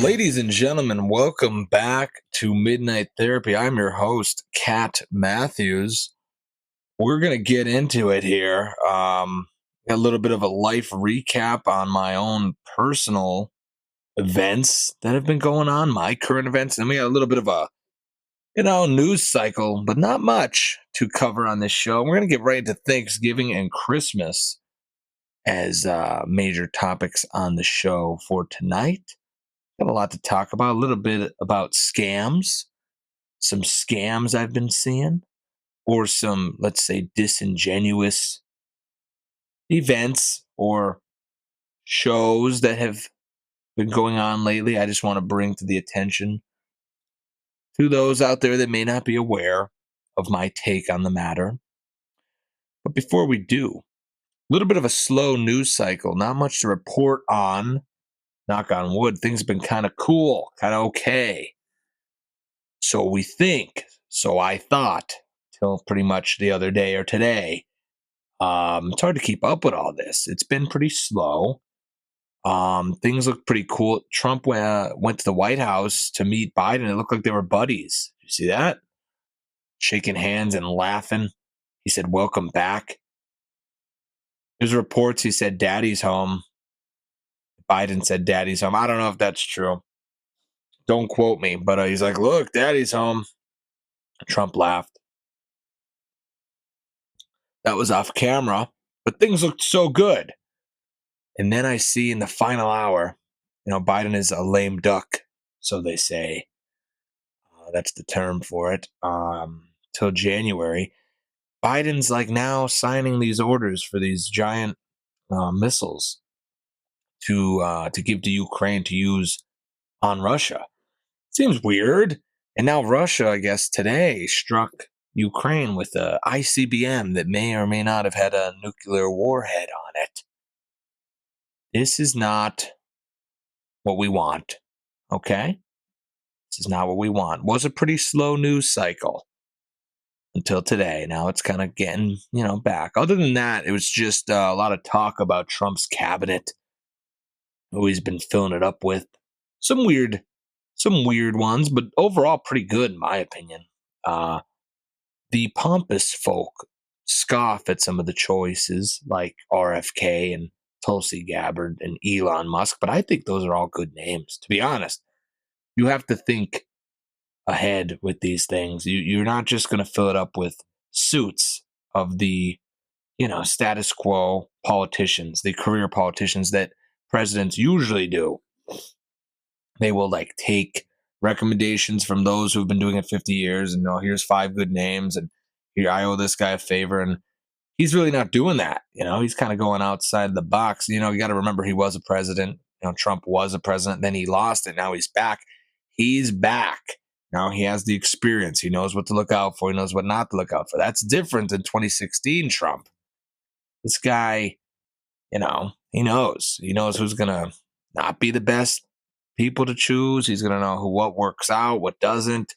Ladies and gentlemen, welcome back to Midnight Therapy. I'm your host, Kat Matthews. We're going to get into it here. A little bit of a life recap on my own personal events that have been going on, my current events. And we got a little bit of a, news cycle, but not much to cover on this show. We're going to get right into Thanksgiving and Christmas as major topics on the show for tonight. Got a lot to talk about, a little bit about scams, some scams I've been seeing, or some, let's say, disingenuous events or shows that have been going on lately. I just want to bring to the attention to those out there that may not be aware of my take on the matter. But before we do, a little bit of a slow news cycle, not much to report on. Knock on wood, things have been kind of cool, kind of okay. So we think, so I thought, till pretty much the other day or today. It's hard to keep up with all this. It's been pretty slow. Things look pretty cool. Trump went to the White House to meet Biden. It looked like they were buddies. You see that? Shaking hands and laughing. He said, "Welcome back." There's reports he said, "Daddy's home." Biden said, "Daddy's home." I don't know if that's true. Don't quote me, but he's like, "Look, Daddy's home." Trump laughed. That was off camera, but things looked so good. And then I see in the final hour, Biden is a lame duck, so they say. That's the term for it. Till January, Biden's like now signing these orders for these giant missiles to give to Ukraine to use on Russia. Seems weird. And now Russia, I guess, today struck Ukraine with a ICBM that may or may not have had a nuclear warhead on it. This is not what we want, okay? This is not what we want. Was a pretty slow news cycle until today. Now it's kind of getting, back. Other than that, it was just a lot of talk about Trump's cabinet, who he's been filling it up with. Some weird ones, but overall pretty good in my opinion. The pompous folk scoff at some of the choices like RFK and Tulsi Gabbard and Elon Musk, but I think those are all good names. To be honest, you have to think ahead with these things. You're not just going to fill it up with suits of the, status quo politicians, the career politicians that presidents usually do. They will take recommendations from those who've been doing it 50 years and here's 5 good names and here I owe this guy a favor, and he's really not doing that. He's kind of going outside the box. You got to remember he was a president. Trump was a president, then he lost it. Now he's back. He's back. Now he has the experience. He knows what to look out for. He knows what not to look out for. That's different than 2016 Trump. This guy, he knows. He knows who's going to not be the best people to choose. He's going to know what works out, what doesn't.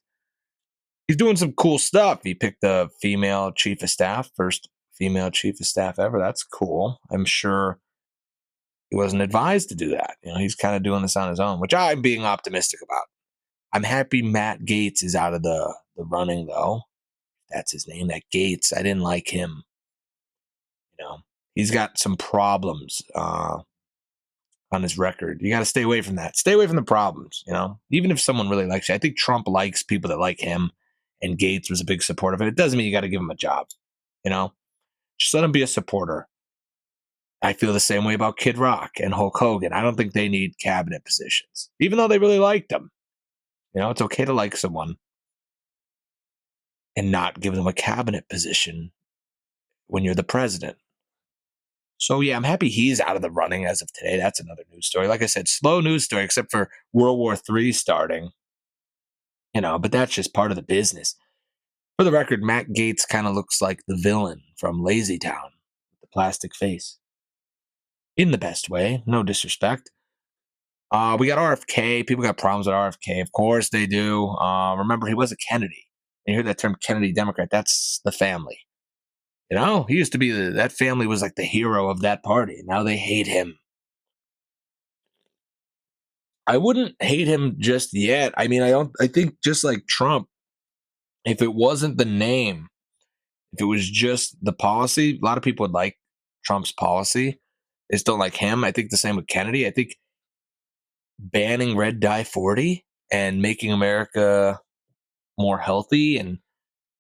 He's doing some cool stuff. He picked a female chief of staff, first female chief of staff ever. That's cool. I'm sure he wasn't advised to do that. He's kind of doing this on his own, which I'm being optimistic about. I'm happy Matt Gaetz is out of the running, though. That's his name, that Gaetz. I didn't like him. He's got some problems on his record. You got to stay away from that. Stay away from the problems, Even if someone really likes you. I think Trump likes people that like him, and Gaetz was a big supporter of it. It doesn't mean you got to give him a job, Just let him be a supporter. I feel the same way about Kid Rock and Hulk Hogan. I don't think they need cabinet positions, even though they really liked him. It's okay to like someone and not give them a cabinet position when you're the president. So, yeah, I'm happy he's out of the running as of today. That's another news story. Like I said, slow news story, except for World War III starting. But that's just part of the business. For the record, Matt Gaetz kind of looks like the villain from Lazy Town with the plastic face. In the best way, no disrespect. We got RFK. People got problems with RFK. Of course they do. Remember, he was a Kennedy. You hear that term Kennedy Democrat. That's the family. He used to be that family was like the hero of that party. Now they hate him. I wouldn't hate him just yet. I mean, I think just like Trump, if it wasn't the name, if it was just the policy, a lot of people would like Trump's policy. They still like him. I think the same with Kennedy. I think banning red dye 40 and making America more healthy and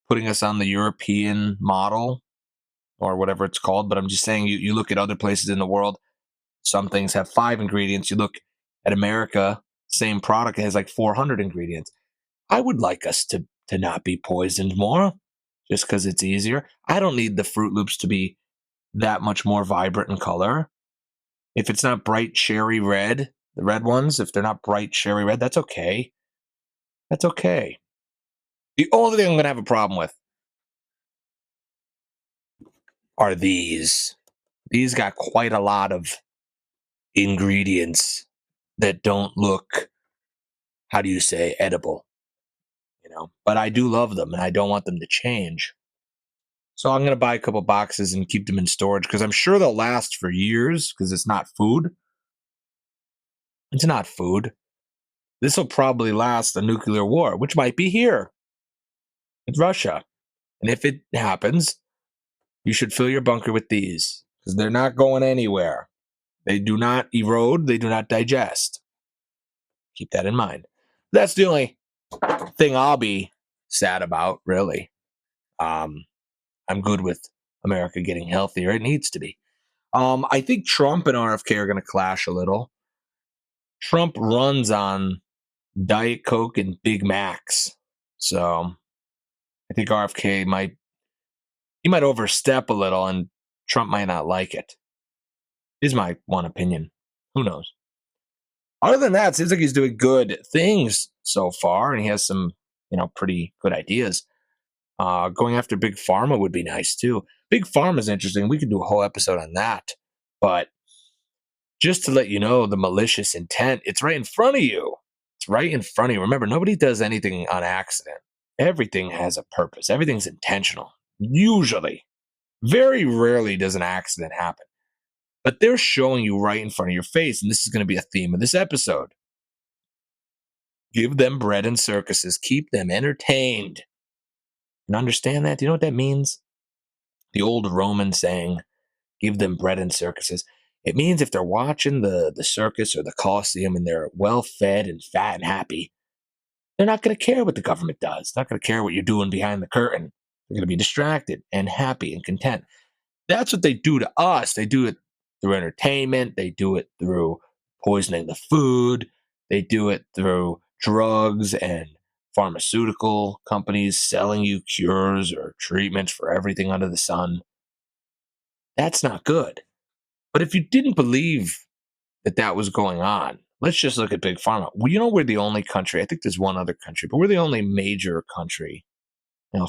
putting us on the European model or whatever it's called. But I'm just saying, you look at other places in the world, some things have 5 ingredients. You look at America, same product, it has like 400 ingredients. I would like us to not be poisoned more just because it's easier. I don't need the Fruit Loops to be that much more vibrant in color. If it's not bright cherry red, the red ones, if they're not bright cherry red, that's okay. That's okay. The only thing I'm going to have a problem with are these. These got quite a lot of ingredients that don't look, how do you say, edible, but I do love them and I don't want them to change. So I'm going to buy a couple boxes and keep them in storage because I'm sure they'll last for years because it's not food. It's not food. This will probably last a nuclear war, which might be here with Russia. And if it happens, you should fill your bunker with these because they're not going anywhere. They do not erode. They do not digest. Keep that in mind. That's the only thing I'll be sad about, really. I'm good with America getting healthier. It needs to be. I think Trump and RFK are going to clash a little. Trump runs on Diet Coke and Big Macs. So I think RFK might overstep a little and Trump might not like it. Is my one opinion. Who knows? Other than that, it seems like he's doing good things so far, and he has some, pretty good ideas. Going after Big Pharma would be nice too. Big Pharma is interesting. We could do a whole episode on that. But just to let you know, the malicious intent, it's right in front of you. It's right in front of you. Remember, nobody does anything on accident. Everything has a purpose. Everything's intentional. Usually. Very rarely does an accident happen. But they're showing you right in front of your face, and this is going to be a theme of this episode. Give them bread and circuses. Keep them entertained. And understand that? Do you know what that means? The old Roman saying, give them bread and circuses. It means if they're watching the circus or the Colosseum and they're well fed and fat and happy, they're not going to care what the government does. They're not going to care what you're doing behind the curtain. They're going to be distracted and happy and content. That's what they do to us. They do it through entertainment. They do it through poisoning the food. They do it through drugs and pharmaceutical companies selling you cures or treatments for everything under the sun. That's not good. But if you didn't believe that was going on, let's just look at Big Pharma. Well, we're the only country, I think there's one other country, but we're the only major country,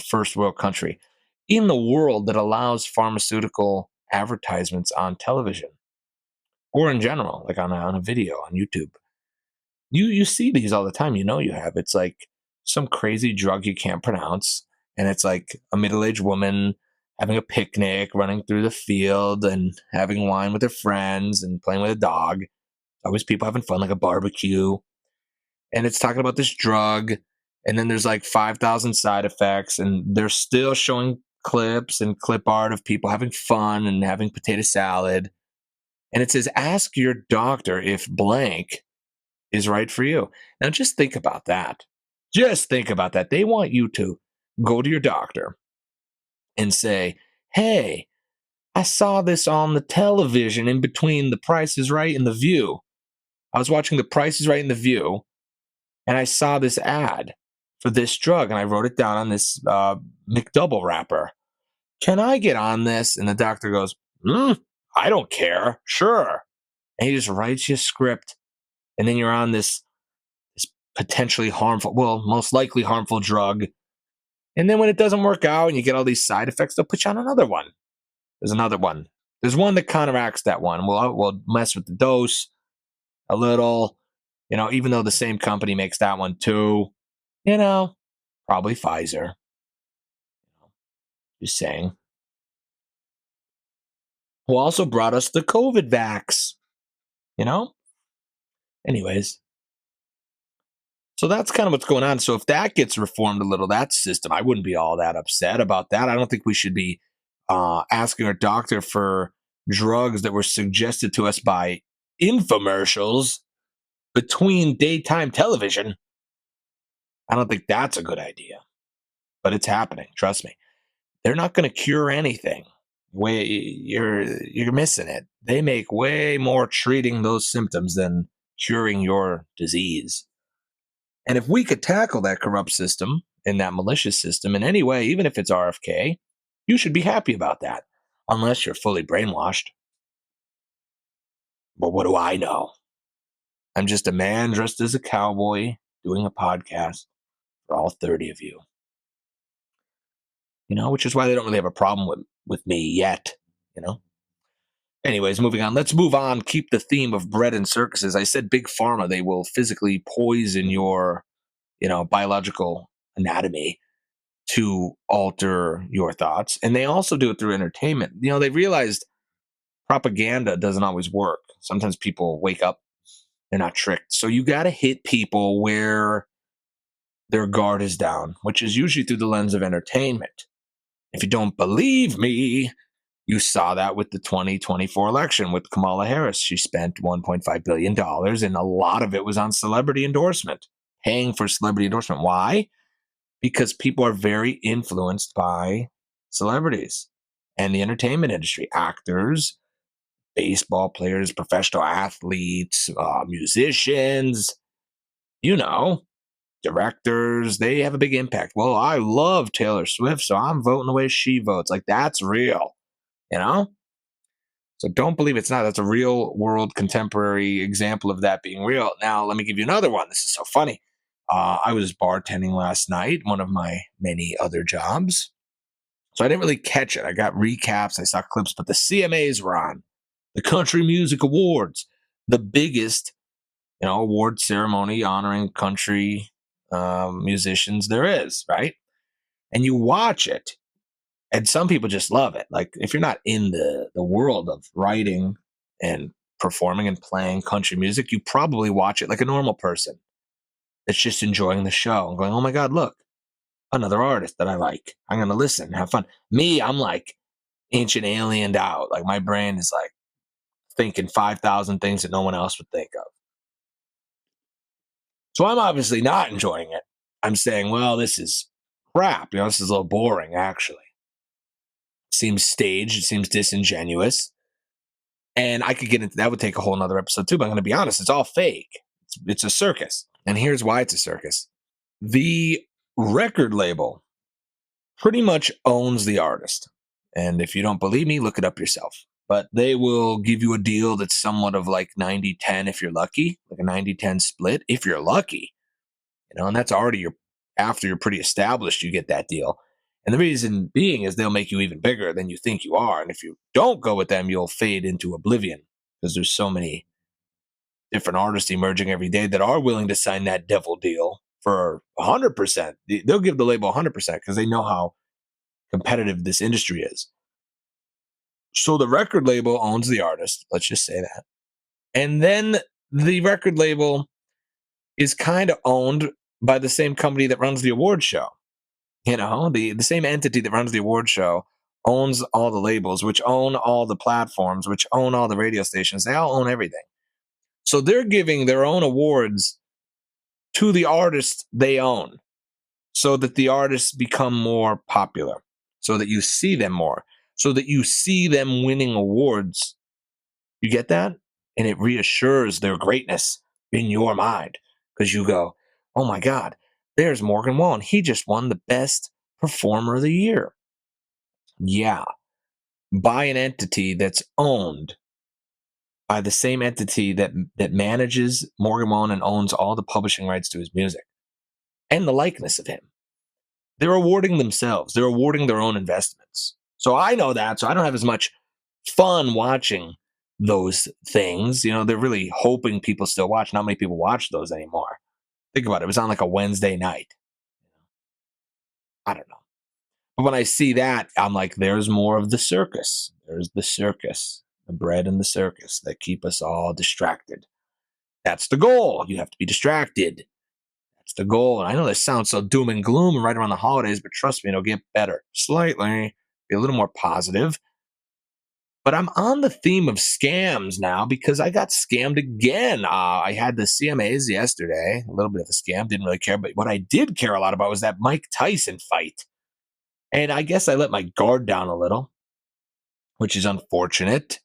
first world country in the world that allows pharmaceutical advertisements on television or in general, like on a video on YouTube. You see these all the time. You have. It's like some crazy drug you can't pronounce, and it's like a middle-aged woman having a picnic, running through the field and having wine with her friends and playing with a dog. Always people having fun, like a barbecue. And it's talking about this drug, and then there's like 5,000 side effects, and they're still showing clips and clip art of people having fun and having potato salad. And it says, ask your doctor if blank is right for you. Now, just think about that. Just think about that. They want you to go to your doctor and say, hey, I saw this on the television in between The Price is Right and The View. I was watching The Price is Right and The View, and I saw this ad for this drug, and I wrote it down on this McDouble wrapper. Can I get on this? And the doctor goes, I don't care. Sure. And he just writes you a script, and then you're on this potentially harmful, well, most likely harmful drug. And then when it doesn't work out and you get all these side effects, they'll put you on another one. There's another one. There's one that counteracts that one. We'll mess with the dose a little, even though the same company makes that one too. Probably Pfizer. Just saying. Who also brought us the COVID vax. Anyways, So that's kind of what's going on. So if that gets reformed a little, that system, I wouldn't be all that upset about that. I don't think we should be asking our doctor for drugs that were suggested to us by infomercials between daytime television. I don't think that's a good idea, but it's happening. Trust me. They're not going to cure anything. You're missing it. They make way more treating those symptoms than curing your disease. And if we could tackle that corrupt system and that malicious system in any way, even if it's RFK, you should be happy about that, unless you're fully brainwashed. But what do I know? I'm just a man dressed as a cowboy doing a podcast for all 30 of you. Which is why they don't really have a problem with me yet, Anyways, moving on. Let's move on. Keep the theme of bread and circuses. I said Big Pharma, they will physically poison your, biological anatomy to alter your thoughts. And they also do it through entertainment. They realized propaganda doesn't always work. Sometimes people wake up, they're not tricked. So you got to hit people where their guard is down, which is usually through the lens of entertainment. If you don't believe me, you saw that with the 2024 election with Kamala Harris. She spent $1.5 billion, and a lot of it was on celebrity endorsement, paying for celebrity endorsement. Why? Because people are very influenced by celebrities and the entertainment industry, actors, baseball players, professional athletes, musicians, directors. They have a big impact. Well, I love Taylor Swift, so I'm voting the way she votes. Like, that's real, So don't believe it's not. That's a real world contemporary example of that being real. Now, let me give you another one. This is so funny. I was bartending last night, one of my many other jobs. So I didn't really catch it. I got recaps, I saw clips, but the CMAs were on. The Country Music Awards, the biggest, award ceremony honoring country musicians there is, right? And you watch it, and some people just love it. Like, if you're not in the world of writing and performing and playing country music, you probably watch it like a normal person that's just enjoying the show and going, oh my God, look, another artist that I like. I'm going to listen, have fun. Me, I'm like ancient aliened out. Like, my brain is like thinking 5,000 things that no one else would think of. So I'm obviously not enjoying it. I'm saying, well, this is crap. This is a little boring, actually. It seems staged. It seems disingenuous. And I could get into that, would take a whole nother episode too, but I'm going to be honest, it's all fake. It's a circus. And here's why it's a circus. The record label pretty much owns the artist. And if you don't believe me, look it up yourself. But they will give you a deal that's somewhat of like 90-10 if you're lucky, like a 90-10 split if you're lucky. And that's already after you're pretty established, you get that deal. And the reason being is they'll make you even bigger than you think you are. And if you don't go with them, you'll fade into oblivion because there's so many different artists emerging every day that are willing to sign that devil deal for 100%. They'll give the label 100% because they know how competitive this industry is. So the record label owns the artist. Let's just say that. And then the record label is kind of owned by the same company that runs the award show. The same entity that runs the award show owns all the labels, which own all the platforms, which own all the radio stations. They all own everything. So they're giving their own awards to the artists they own so that the artists become more popular, so that you see them more, so that you see them winning awards. You get that? And it reassures their greatness in your mind because you go, oh my God, there's Morgan Wallen. He just won the best performer of the year. Yeah. By an entity that's owned by the same entity that manages Morgan Wallen and owns all the publishing rights to his music and the likeness of him. They're awarding themselves. They're awarding their own investments. So I know that. So I don't have as much fun watching those things. They're really hoping people still watch. Not many people watch those anymore. Think about it. It was on like a Wednesday night. I don't know. But when I see that, I'm like, there's more of the circus. There's the circus, the bread and the circus that keep us all distracted. That's the goal. You have to be distracted. It's the goal. And I know this sounds so doom and gloom right around the holidays, but trust me, it'll get better slightly, be a little more positive. But I'm on the theme of scams now because I got scammed again. I had the CMAs yesterday, a little bit of a scam, didn't really care. But what I did care a lot about was that Mike Tyson fight. And I guess I let my guard down a little, which is unfortunate.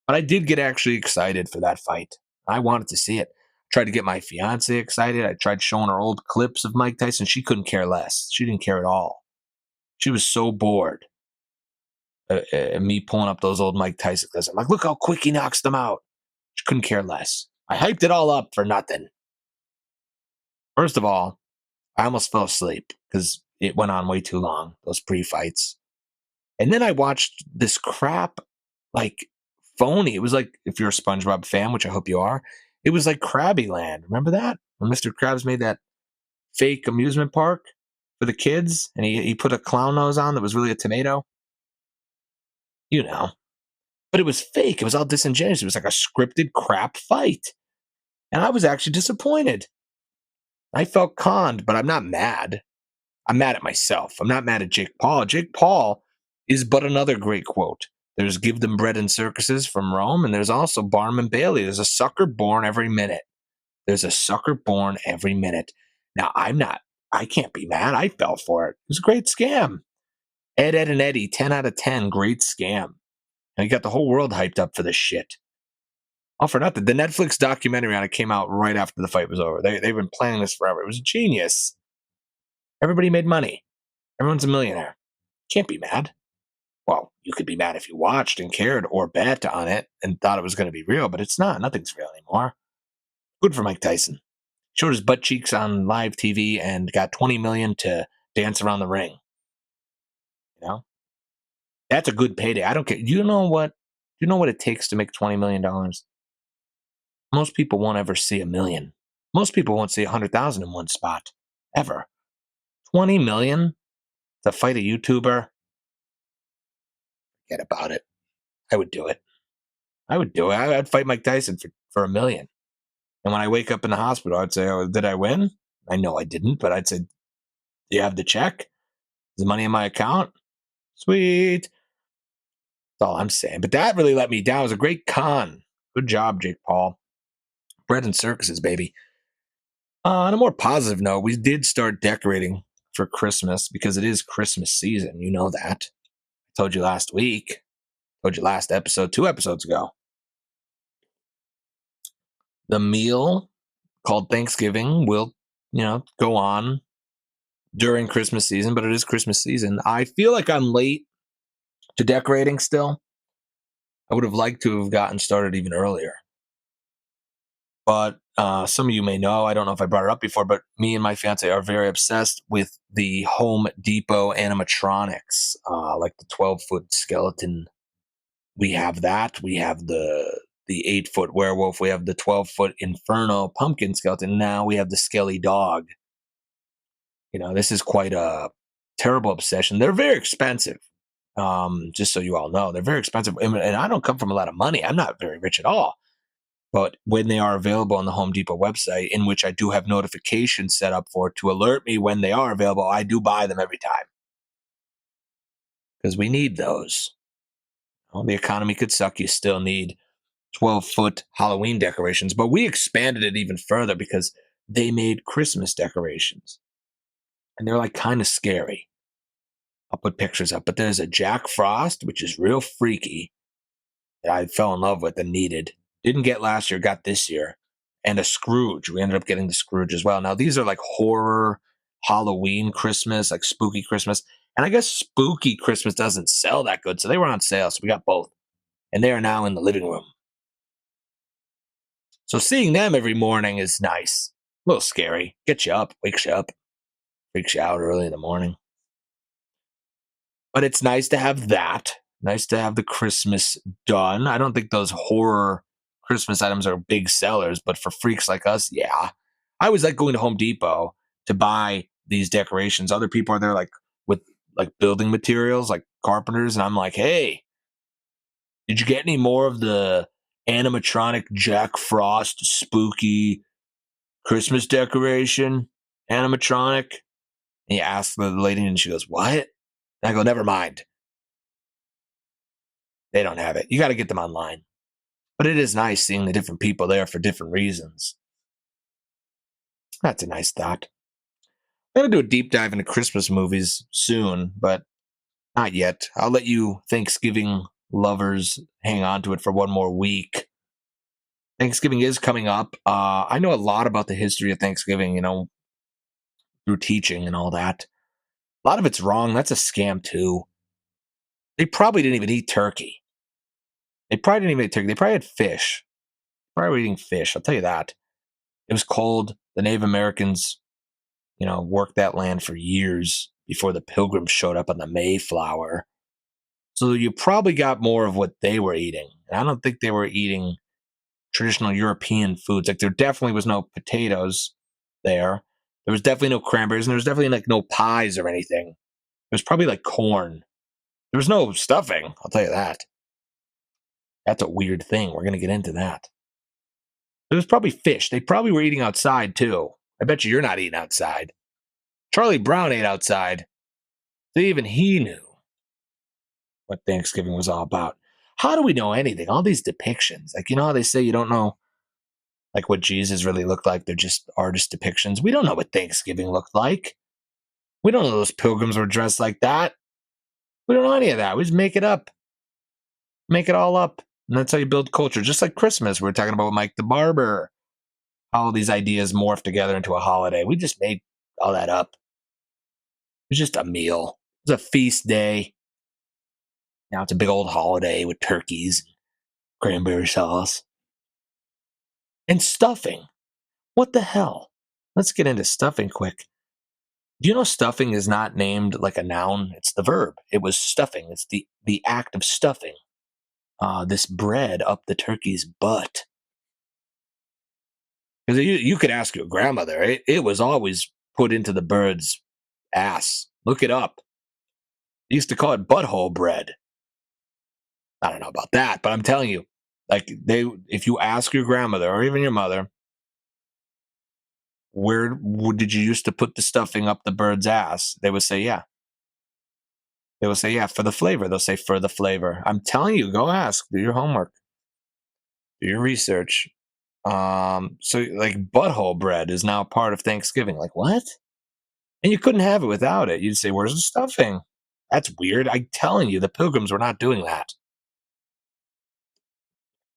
But I did get actually excited for that fight. I wanted to see it. Tried to get my fiance excited. I tried showing her old clips of Mike Tyson. She couldn't care less. She didn't care at all. She was so bored. Me pulling up those old Mike Tyson clips. I'm like, look how quick he knocks them out. She couldn't care less. I hyped it all up for nothing. First of all, I almost fell asleep because it went on way too long, those pre-fights. And then I watched this crap, like, phony. It was like, if you're a SpongeBob fan, which I hope you are, it was like Krabby Land. Remember that? When Mr. Krabs made that fake amusement park for the kids and he put a clown nose on that was really a tomato? You know. But it was fake. It was all disingenuous. It was like a scripted crap fight. And I was actually disappointed. I felt conned, but I'm not mad. I'm mad at myself. I'm not mad at Jake Paul. Jake Paul is but another great quote. There's give them bread and circuses from Rome, and there's also Barnum and Bailey. There's a sucker born every minute. There's a sucker born every minute. Now, I can't be mad. I fell for it. It was a great scam. Ed, and Eddie, 10 out of 10, great scam. And you got the whole world hyped up for this shit. All for nothing. The Netflix documentary on it came out right after the fight was over. They've been planning this forever. It was genius. Everybody made money. Everyone's a millionaire. Can't be mad. Well, you could be mad if you watched and cared or bet on it and thought it was going to be real, but it's not. Nothing's real anymore. Good for Mike Tyson. Showed his butt cheeks on live TV and got $20 million to dance around the ring. You know? That's a good payday. I don't care. You know what it takes to make $20 million? Most people won't ever see $1 million. Most people won't see 100,000 in one spot. Ever. 20 million to fight a YouTuber? Forget about it. I would do it. I'd fight Mike Tyson for $1 million. And when I wake up in the hospital, I'd say, oh, did I win? I know I didn't, but I'd say, do you have the check? Is the money in my account? Sweet. That's all I'm saying. But that really let me down. It was a great con. Good job, Jake Paul. Bread and circuses, baby. On a more positive note, we did start decorating for Christmas because it is Christmas season. You know that. I told you last week. Told you last episode, 2 episodes ago. The meal called Thanksgiving will, go on during Christmas season, but it is Christmas season. I feel like I'm late to decorating still. I would have liked to have gotten started even earlier. But some of you may know, I don't know if I brought it up before, but me and my fiance are very obsessed with the Home Depot animatronics, like the 12-foot skeleton. We have that. We have the 8-foot werewolf. We have the 12-foot Inferno pumpkin skeleton. Now we have the Skelly dog. This is quite a terrible obsession. They're very expensive. Just so you all know, they're very expensive. And I don't come from a lot of money. I'm not very rich at all. But when they are available on the Home Depot website, in which I do have notifications set up for to alert me when they are available, I do buy them every time. Because we need those. The economy could suck. You still need 12-foot Halloween decorations. But we expanded it even further because they made Christmas decorations. And they're like kind of scary. I'll put pictures up. But there's a Jack Frost, which is real freaky, that I fell in love with and needed. Didn't get last year, got this year. And a Scrooge. We ended up getting the Scrooge as well. Now, these are like horror, Halloween, Christmas, like spooky Christmas. And I guess spooky Christmas doesn't sell that good. So they were on sale. So we got both. And they are now in the living room. So seeing them every morning is nice. A little scary. Gets you up, wakes you up, freaks you out early in the morning. But it's nice to have that. Nice to have the Christmas done. I don't think those horror Christmas items are big sellers, but for freaks like us, yeah. I always like going to Home Depot to buy these decorations. Other people are there like with like building materials, like carpenters, and I'm like, hey, did you get any more of the animatronic Jack Frost spooky Christmas decoration? animatronic? And you ask the lady, and she goes, what? And I go, never mind. They don't have it. You got to get them online. But it is nice seeing the different people there for different reasons. That's a nice thought. I'm going to do a deep dive into Christmas movies soon, but not yet. I'll let you Thanksgiving lovers hang on to it for one more week. Thanksgiving is coming up. I know a lot about the history of Thanksgiving, through teaching and all that. A lot of it's wrong. That's a scam, too. They probably didn't even eat turkey. They probably didn't even eat turkey. They probably had fish. Probably were eating fish. I'll tell you that. It was cold. The Native Americans, worked that land for years before the Pilgrims showed up on the Mayflower. So you probably got more of what they were eating. And I don't think they were eating traditional European foods. Like there definitely was no potatoes there. There was definitely no cranberries, and there was definitely like no pies or anything. It was probably like corn. There was no stuffing, I'll tell you that. That's a weird thing. We're going to get into that. It was probably fish. They probably were eating outside too. I bet you're not eating outside. Charlie Brown ate outside. So even he knew what Thanksgiving was all about. How do we know anything? All these depictions. Like, how they say you don't know like what Jesus really looked like. They're just artist depictions. We don't know what Thanksgiving looked like. We don't know those pilgrims were dressed like that. We don't know any of that. We just make it up. Make it all up. And that's how you build culture. Just like Christmas. We were talking about with Mike the Barber. All these ideas morph together into a holiday. We just made all that up. It was just a meal. It was a feast day. Now it's a big old holiday with turkeys, cranberry sauce, and stuffing. What the hell? Let's get into stuffing quick. Do you know stuffing is not named like a noun? It's the verb. It was stuffing. It's the act of stuffing this bread up the turkey's butt. Because you could ask your grandmother. It was always put into the bird's ass. Look it up. They used to call it Butthole-Bread. I don't know about that, but I'm telling you, like if you ask your grandmother or even your mother, where did you used to put the stuffing up the bird's ass? They would say, yeah. They will say, yeah, for the flavor. They'll say, for the flavor. I'm telling you, go ask. Do your homework. Do your research. So, like, Butthole-Bread is now part of Thanksgiving. Like, what? And you couldn't have it without it. You'd say, where's the stuffing? That's weird. I'm telling you, the Pilgrims were not doing that.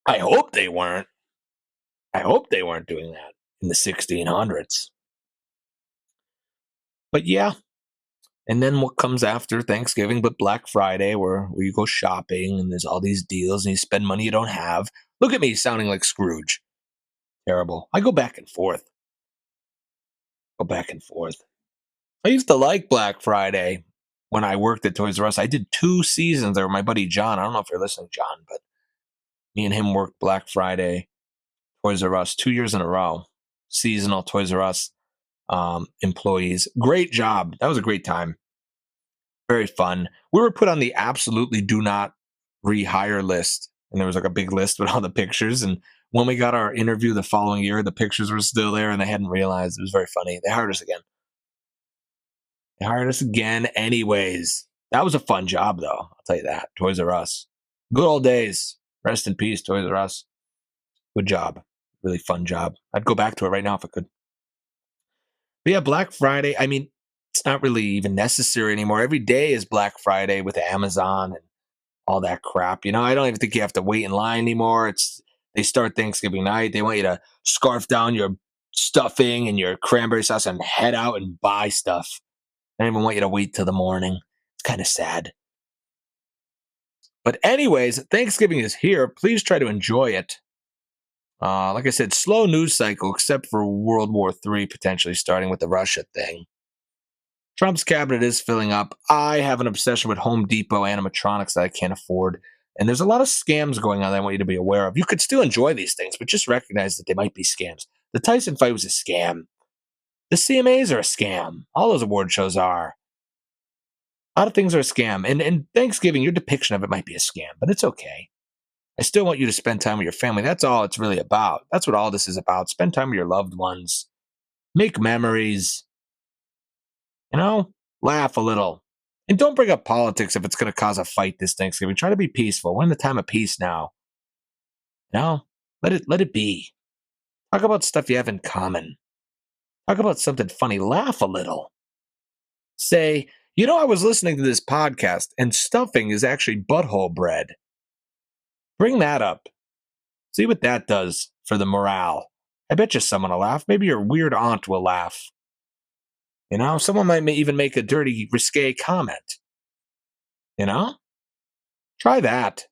I hope they weren't. I hope they weren't doing that in the 1600s. But yeah. And then what comes after Thanksgiving but Black Friday, where you go shopping and there's all these deals and you spend money you don't have. Look at me sounding like Scrooge. Terrible. I go back and forth. I used to like Black Friday when I worked at Toys R Us. I did 2 seasons there with my buddy John. I don't know if you're listening, John, but me and him worked Black Friday, Toys R Us, 2 years in a row. Seasonal Toys R Us employees. Great job. That was a great time. Very fun. We were put on the absolutely do not rehire list. And there was like a big list with all the pictures. And when we got our interview the following year, the pictures were still there and they hadn't realized. It was very funny. They hired us again. Anyways. That was a fun job, though. I'll tell you that. Toys R Us. Good old days. Rest in peace, Toys R Us. Good job. Really fun job. I'd go back to it right now if I could. But yeah, Black Friday, I mean, it's not really even necessary anymore. Every day is Black Friday with Amazon and all that crap. I don't even think you have to wait in line anymore. They start Thanksgiving night. They want you to scarf down your stuffing and your cranberry sauce and head out and buy stuff. They don't even want you to wait till the morning. It's kind of sad. But anyways, Thanksgiving is here. Please try to enjoy it. Like I said, slow news cycle, except for World War III potentially starting with the Russia thing. Trump's cabinet is filling up. I have an obsession with Home Depot animatronics that I can't afford. And there's a lot of scams going on that I want you to be aware of. You could still enjoy these things, but just recognize that they might be scams. The Tyson fight was a scam. The CMAs are a scam. All those award shows are. A lot of things are a scam. And Thanksgiving, your depiction of it might be a scam, but it's okay. I still want you to spend time with your family. That's all it's really about. That's what all this is about. Spend time with your loved ones. Make memories. Laugh a little. And don't bring up politics if it's going to cause a fight this Thanksgiving. Try to be peaceful. We're in the time of peace now. Let it be. Talk about stuff you have in common. Talk about something funny. Laugh a little. Say, I was listening to this podcast and stuffing is actually butthole-bread. Bring that up. See what that does for the morale. I bet you someone will laugh. Maybe your weird aunt will laugh. Someone might even make a dirty, risque comment. Try that.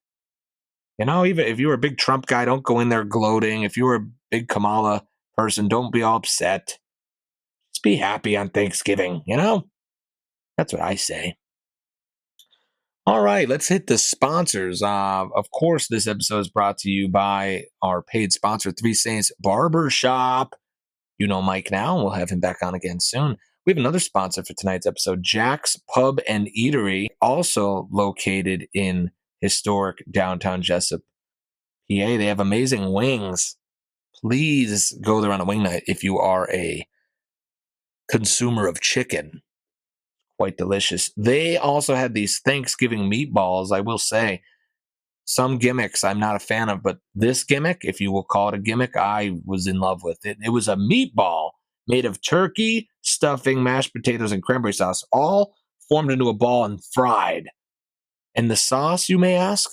Even if you were a big Trump guy, don't go in there gloating. If you were a big Kamala person, don't be all upset. Just be happy on Thanksgiving, That's what I say. All right, let's hit the sponsors. Of course, this episode is brought to you by our paid sponsor, Three Saints Barbershop. You know Mike now, and we'll have him back on again soon. We have another sponsor for tonight's episode, Jack's Pub and Eatery, also located in historic downtown Jessup, PA. They have amazing wings. Please go there on a wing night if you are a consumer of chicken. Quite delicious. They also had these Thanksgiving meatballs. I will say, some gimmicks I'm not a fan of, but this gimmick, if you will call it a gimmick, I was in love with it. It was a meatball made of turkey, stuffing, mashed potatoes, and cranberry sauce, all formed into a ball and fried. And the sauce, you may ask?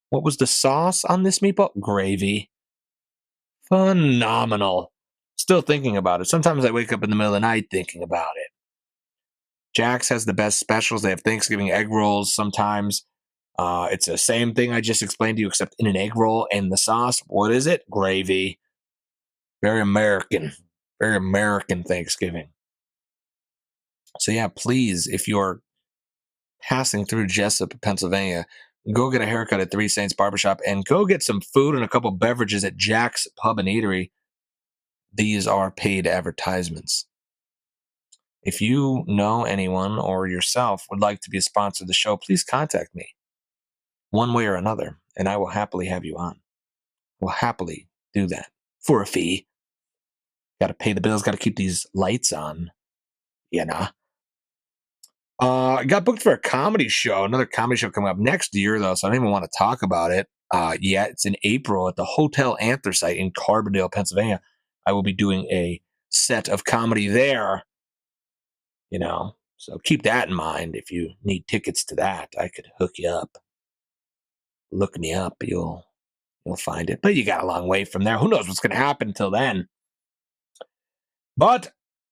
What was the sauce on this meatball? Gravy. Phenomenal. Still thinking about it. Sometimes I wake up in the middle of the night thinking about it. Jack's has the best specials. They have Thanksgiving egg rolls sometimes. It's the same thing I just explained to you, except in an egg roll. And the sauce, what is it? Gravy. Very American. Very American Thanksgiving. So yeah, please, if you're passing through Jessup, Pennsylvania, go get a haircut at Three Saints Barbershop and go get some food and a couple beverages at Jack's Pub and Eatery. These are paid advertisements. If you know anyone or yourself would like to be a sponsor of the show, please contact me one way or another, and I will happily have you on. We'll happily do that for a fee. Got to pay the bills, got to keep these lights on, I got booked for a comedy show, another comedy show coming up next year, though, so I don't even want to talk about it yet. It's in April at the Hotel Anthracite in Carbondale, Pennsylvania. I will be doing a set of comedy there. So keep that in mind. If you need tickets to that, I could hook you up. Look me up, you'll find it. But you got a long way from there. Who knows what's going to happen until then? But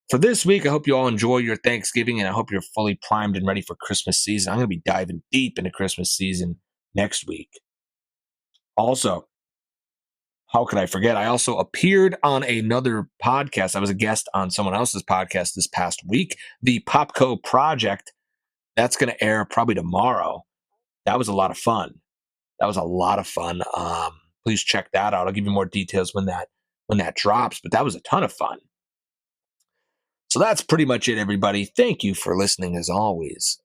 for this week, I hope you all enjoy your Thanksgiving, and I hope you're fully primed and ready for Christmas season. I'm going to be diving deep into Christmas season next week. Also, how could I forget? I also appeared on another podcast. I was a guest on someone else's podcast this past week, the Popco Project. That's going to air probably tomorrow. That was a lot of fun. Please check that out. I'll give you more details when that drops, but that was a ton of fun. So that's pretty much it, everybody. Thank you for listening as always.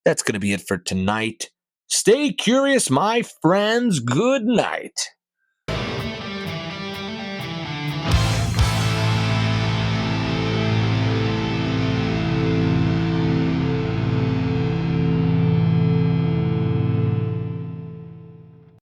That's going to be it for tonight. Stay curious, my friends. Good night.